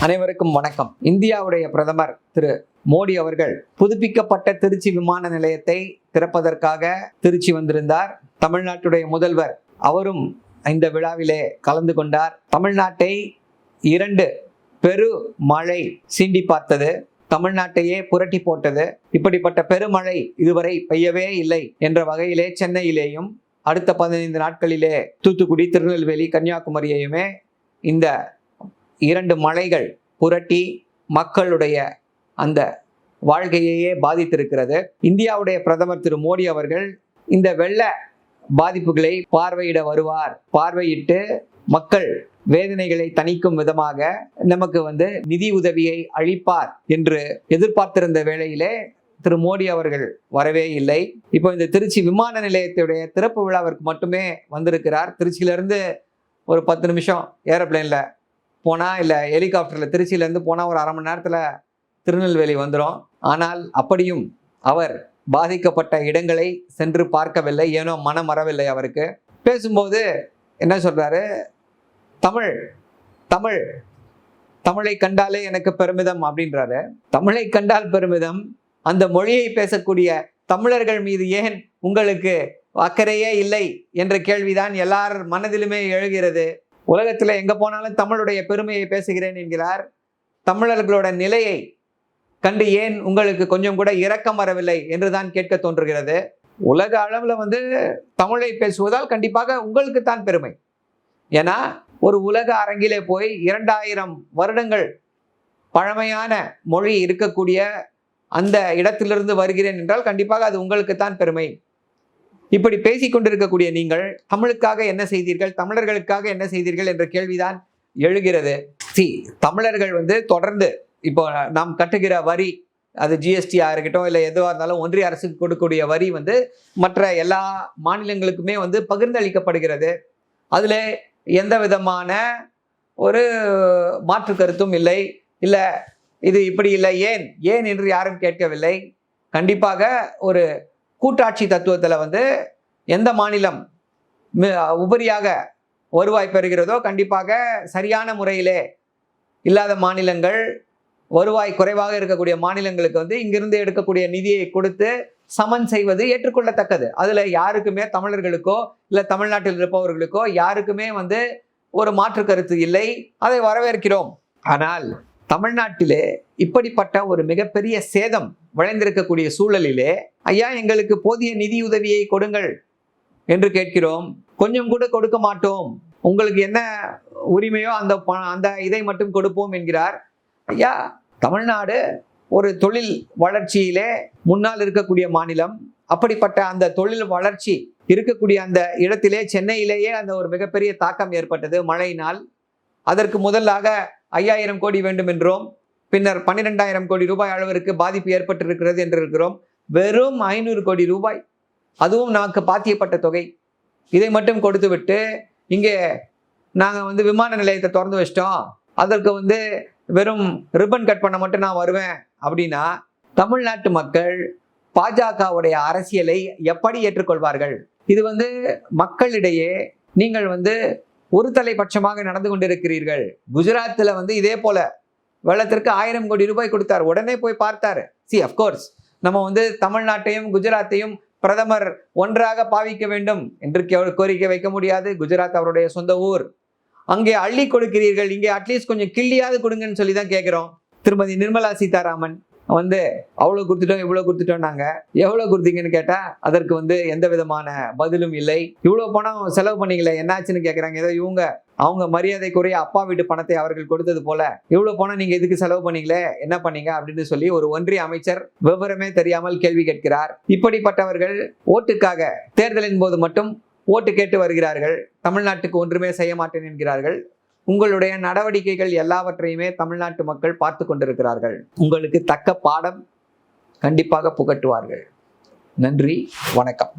அனைவருக்கும் வணக்கம். இந்தியாவுடைய பிரதமர் திரு மோடி அவர்கள் புதுப்பிக்கப்பட்ட திருச்சி விமான நிலையத்தை திறப்பதற்காக திருச்சி வந்திருந்தார். தமிழ்நாட்டுடைய முதல்வர் அவரும் இந்த விழாவிலே கலந்து கொண்டார். தமிழ்நாட்டை 2 பெரு மழை சீண்டி பார்த்தது. தமிழ்நாட்டையே புரட்டி போட்டது. இப்படிப்பட்ட பெருமழை இதுவரை பெய்யவே இல்லை என்ற வகையிலே சென்னையிலேயும் அடுத்த 15 நாட்களிலே தூத்துக்குடி, திருநெல்வேலி, கன்னியாகுமரியையுமே இந்த 2 மலைகள் புரட்டி மக்களுடைய அந்த வாழ்க்கையையே பாதித்திருக்கிறது. இந்தியாவுடைய பிரதமர் திரு மோடி அவர்கள் இந்த வெள்ள பாதிப்புகளை பார்வையிட வருவார். பார்வையிட்டு மக்கள் வேதனைகளை தணிக்கும் விதமாக நமக்கு நிதி உதவியை அளிப்பார் என்று எதிர்பார்த்திருந்த வேளையிலே திரு மோடி அவர்கள் வரவே இல்லை. இப்போ இந்த திருச்சி விமான நிலையத்துடைய திறப்பு விழாவிற்கு மட்டுமே வந்திருக்கிறார். திருச்சியிலிருந்து ஒரு 10 நிமிஷம் ஏரோப்ளேன்ல போனால் இல்லை ஹெலிகாப்டரில் திருச்சியிலேருந்து போனால் ஒரு அரை மணி நேரத்தில் திருநெல்வேலி வந்துடும். ஆனால் அப்படியும் அவர் பாதிக்கப்பட்ட இடங்களை சென்று பார்க்கவில்லை. ஏனோ மனம் வரவில்லை அவருக்கு. பேசும்போது என்ன சொல்கிறாரு? தமிழ் தமிழ் தமிழை கண்டாலே எனக்கு பெருமிதம் அப்படின்றாரு. தமிழை கண்டால் பெருமிதம், அந்த மொழியை பேசக்கூடிய தமிழர்கள் மீது ஏன் உங்களுக்கு அக்கறையே இல்லை என்ற கேள்விதான் எல்லார் மனதிலுமே எழுகிறது. உலகத்தில் எங்கே போனாலும் தமிழுடைய பெருமையை பேசுகிறேன் என்கிறார். தமிழர்களோட நிலையை கண்டு ஏன் உங்களுக்கு கொஞ்சம் கூட இரக்கம் வரவில்லை என்றுதான் கேட்க தோன்றுகிறது. உலக அளவில் தமிழை பேசுவதால் கண்டிப்பாக உங்களுக்கு தான் பெருமை. ஏன்னா ஒரு உலக அரங்கிலே போய் 2000 வருடங்கள் பழமையான மொழி இருக்கக்கூடிய அந்த இடத்திலிருந்து வருகிறேன் என்றால் கண்டிப்பாக அது உங்களுக்கு தான் பெருமை. இப்படி பேசிக்கொண்டிருக்கக்கூடிய நீங்கள் தமிழுக்காக என்ன செய்தீர்கள், தமிழர்களுக்காக என்ன செய்தீர்கள் என்ற கேள்விதான் எழுகிறது. தமிழர்கள் தொடர்ந்து இப்போ நாம் கட்டுகிற வரி, அது ஜிஎஸ்டியா இருக்கட்டும் இல்லை எதுவாக இருந்தாலும் ஒன்றிய அரசுக்கு கொடுக்கக்கூடிய வரி மற்ற எல்லா மாநிலங்களுக்குமே பகிர்ந்தளிக்கப்படுகிறது. அதில் எந்த விதமான ஒரு மாற்று கருத்தும் இல்லை. இல்லை இது இப்படி இல்லை, ஏன் ஏன் என்று யாரும் கேட்கவில்லை. கண்டிப்பாக ஒரு கூட்டாட்சி தத்துவத்தில் எந்த மாநிலம் உபரியாக வருவாய் பெறுகிறதோ கண்டிப்பாக சரியான முறையிலே இல்லாத மாநிலங்கள், வருவாய் குறைவாக இருக்கக்கூடிய மாநிலங்களுக்கு இங்கிருந்து எடுக்கக்கூடிய நிதியை கொடுத்து சமன் செய்வது ஏற்றுக்கொள்ளத்தக்கது. அதில் யாருக்குமே தமிழர்களுக்கோ இல்லை தமிழ்நாட்டில் இருப்பவர்களுக்கோ யாருக்குமே ஒரு மாற்று கருத்து இல்லை. அதை வரவேற்கிறோம். ஆனால் தமிழ்நாட்டிலே இப்படிப்பட்ட ஒரு மிகப்பெரிய சேதம் விளைந்திருக்கக்கூடிய சூழலிலே ஐயா எங்களுக்கு போதிய நிதி உதவியை கொடுங்கள் என்று கேட்கிறோம். கொஞ்சம் கூட கொடுக்க மாட்டோம், உங்களுக்கு என்ன உரிமையோ அந்த இதை மட்டும் கொடுப்போம் என்கிறார். ஐயா, தமிழ்நாடு ஒரு தொழில் வளர்ச்சியிலே முன்னால் இருக்கக்கூடிய மாநிலம். அப்படிப்பட்ட அந்த தொழில் வளர்ச்சி இருக்கக்கூடிய அந்த இடத்திலே சென்னையிலேயே அந்த ஒரு மிகப்பெரிய தாக்கம் ஏற்பட்டது மழையினால். அதற்கு முதலாக 5000 கோடி வேண்டும் என்றோம். பின்னர் 12,000 கோடி ரூபாய் அளவிற்கு பாதிப்பு ஏற்பட்டிருக்கிறது என்று இருக்கிறோம். வெறும் 500 கோடி ரூபாய், அதுவும் நமக்கு பாத்தியப்பட்ட தொகை. இதை மட்டும் கொடுத்து விட்டு இங்கே நாங்கள் விமான நிலையத்தை திறந்து வச்சிட்டோம், அதற்கு வெறும் ரிப்பன் கட் பண்ண மட்டும் நான் வருவேன் அப்படின்னா தமிழ்நாட்டு மக்கள் பாஜகவுடைய அரசியலை எப்படி ஏற்றுக்கொள்வார்கள்? இது மக்களிடையே நீங்கள் ஒரு தலைபட்சமாக நடந்து கொண்டிருக்கிறீர்கள். குஜராத்தில் இதே போல வெள்ளத்திற்கு 1000 கோடி ரூபாய் கொடுத்தார். உடனே போய் பார்த்தாரு. அஃப்கோர்ஸ் நம்ம தமிழ்நாட்டையும் குஜராத்தையும் பிரதமர் ஒன்றாக பாவிக்க வேண்டும் என்று கோரிக்கை வைக்க முடியாது. குஜராத் அவருடைய சொந்த ஊர். அங்கே அள்ளி கொடுக்கிறீர்கள், இங்கே அட்லீஸ்ட் கொஞ்சம் கிள்ளியாவது கொடுங்கன்னு சொல்லி தான் கேட்குறோம். திருமதி நிர்மலா சீதாராமன் அவ்வளோ கொடுத்துட்டோம் இவ்வளோ கொடுத்துட்டோம், நாங்கள் எவ்வளோ கொடுத்தீங்கன்னு கேட்டால் அதற்கு எந்த விதமான பதிலும் இல்லை. இவ்வளோ பணம் செலவு பண்ணீங்களே என்னாச்சுன்னு கேட்குறாங்க. ஏதோ அவங்க மரியாதைக்குரிய அப்பா வீட்டு பணத்தை அவர்கள் கொடுத்தது போல இவ்வளோ பணம் நீங்கள் இதுக்கு செலவு பண்ணீங்களே, என்ன பண்ணீங்க அப்படின்னு சொல்லி ஒரு ஒன்றிய அமைச்சர் விவரமே தெரியாமல் கேள்வி கேட்கிறார். இப்படிப்பட்டவர்கள் ஓட்டுக்காக தேர்தலின் போது மட்டும் ஓட்டு கேட்டு வருகிறார்கள். தமிழ்நாட்டுக்கு ஒன்றுமே செய்ய மாட்டேன் என்கிறார்கள். உங்களுடைய நடவடிக்கைகள் எல்லாவற்றையுமே தமிழ்நாட்டு மக்கள் பார்த்து கொண்டிருக்கிறார்கள். உங்களுக்கு தக்க பாடம் கண்டிப்பாக புகட்டுவார்கள். நன்றி, வணக்கம்.